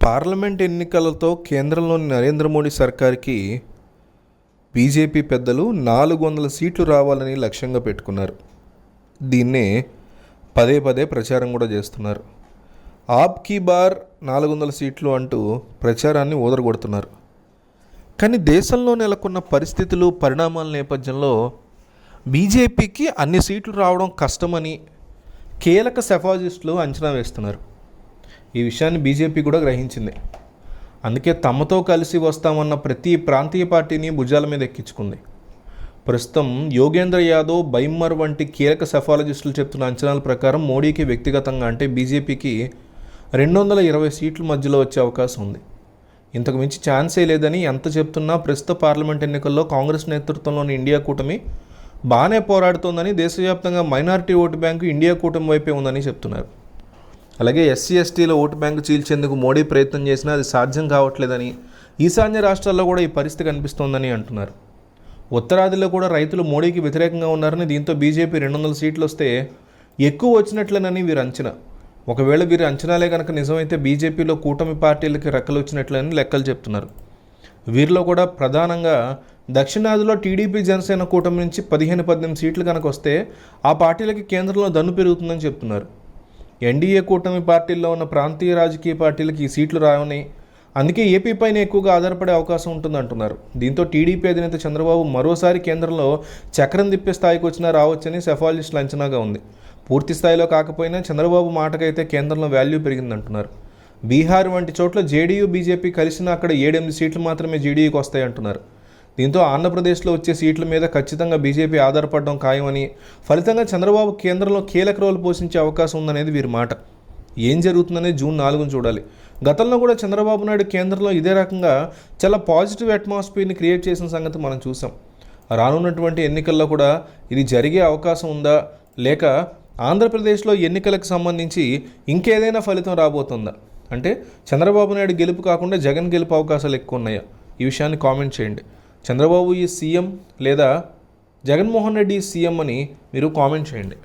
Parliament ఎన్నికలతో కేంద్రంలోని Narendra Modi సర్కార్కి BJP పెద్దలు 400 సీట్లు రావాలని లక్ష్యంగా పెట్టుకున్నారు. దీన్నే పదే పదే ప్రచారం కూడా చేస్తున్నారు. ఆప్ కీ బార్ 400 సీట్లు అంటూ ప్రచారాన్ని ఊదరగొడుతున్నారు. కానీ దేశంలో నెలకొన్న పరిస్థితులు పరిణామాల నేపథ్యంలో బీజేపీకి అన్ని సీట్లు రావడం కష్టమని కీలక సెఫాలజిస్టులు అంచనా వేస్తున్నారు. ఈ విషయాన్ని బీజేపీ కూడా గ్రహించింది. అందుకే తమతో కలిసి వస్తామన్న ప్రతి ప్రాంతీయ పార్టీని భుజాల మీద ఎక్కించుకుంది. ప్రస్తుతం యోగేంద్ర యాదవ్, బైమ్మర్ వంటి కీలక సెఫాలజిస్టులు చెప్తున్న అంచనాల ప్రకారం మోడీకి వ్యక్తిగతంగా అంటే బీజేపీకి 220 సీట్ల మధ్యలో వచ్చే అవకాశం ఉంది. ఇంతకు మించి ఛాన్సే లేదని ఎంత చెప్తున్నా ప్రస్తుత పార్లమెంట్ ఎన్నికల్లో కాంగ్రెస్ నేతృత్వంలోని ఇండియా కూటమి బాగానే పోరాడుతోందని, దేశవ్యాప్తంగా మైనారిటీ ఓటు బ్యాంకు ఇండియా కూటమి వైపే ఉందని చెప్తున్నారు. అలాగే ఎస్సీ ఎస్టీల ఓటు బ్యాంకు చీల్చేందుకు మోడీ ప్రయత్నం చేసినా అది సాధ్యం కావట్లేదని, ఈశాన్య రాష్ట్రాల్లో కూడా ఈ పరిస్థితి కనిపిస్తోందని అంటున్నారు. ఉత్తరాదిలో కూడా రైతులు మోడీకి వ్యతిరేకంగా ఉన్నారని, దీంతో బీజేపీ 200 సీట్లు వస్తే ఎక్కువ వచ్చినట్లేనని వీరు అంచనా. ఒకవేళ వీరి అంచనాలే కనుక నిజమైతే బీజేపీలో కూటమి పార్టీలకి రెక్కలు వచ్చినట్లని లెక్కలు చెప్తున్నారు. వీరిలో కూడా ప్రధానంగా దక్షిణాదిలో టీడీపీ జనసేన కూటమి నుంచి 15-18 సీట్లు కనుక వస్తే ఆ పార్టీలకి కేంద్రంలో దన్ను పెరుగుతుందని చెప్తున్నారు. ఎన్డీఏ కూటమి పార్టీల్లో ఉన్న ప్రాంతీయ రాజకీయ పార్టీలకి ఈ సీట్లు రావని, అందుకే ఏపీ పైన ఎక్కువగా ఆధారపడే అవకాశం ఉంటుందంటున్నారు. దీంతో టీడీపీ అధినేత చంద్రబాబు మరోసారి కేంద్రంలో చక్రం తిప్పే స్థాయికి వచ్చినా రావచ్చని సెఫాలజిస్టుల అంచనాగా ఉంది. పూర్తి స్థాయిలో కాకపోయినా చంద్రబాబు మాటకైతే కేంద్రంలో వాల్యూ పెరిగిందంటున్నారు. బీహార్ వంటి చోట్ల జేడీయూ, బీజేపీ కలిసినా అక్కడ 7-8 సీట్లు మాత్రమే జేడీయూకి వస్తాయంటున్నారు. దీంతో ఆంధ్రప్రదేశ్లో వచ్చే సీట్ల మీద ఖచ్చితంగా బీజేపీ ఆధారపడడం ఖాయమని, ఫలితంగా చంద్రబాబు కేంద్రంలో కీలక రోలు పోషించే అవకాశం ఉందనేది వీరి మాట. ఏం జరుగుతుందనేది జూన్ 4న చూడాలి. గతంలో కూడా చంద్రబాబు నాయుడు కేంద్రంలో ఇదే రకంగా చాలా పాజిటివ్ అట్మాస్ఫియర్ని క్రియేట్ చేసిన సంగతి మనం చూసాం. రానున్నటువంటి ఎన్నికల్లో కూడా ఇది జరిగే అవకాశం ఉందా, లేక ఆంధ్రప్రదేశ్లో ఎన్నికలకు సంబంధించి ఇంకేదైనా ఫలితం రాబోతుందా? అంటే చంద్రబాబు నాయుడు గెలుపు కాకుండా జగన్ గెలుపు అవకాశాలు ఎక్కువ ఉన్నాయా? ఈ విషయాన్ని కామెంట్ చేయండి. చంద్రబాబు ఈ సీఎం లేదా జగన్మోహన్ రెడ్డి సీఎం అని మీరు కామెంట్ చేయండి.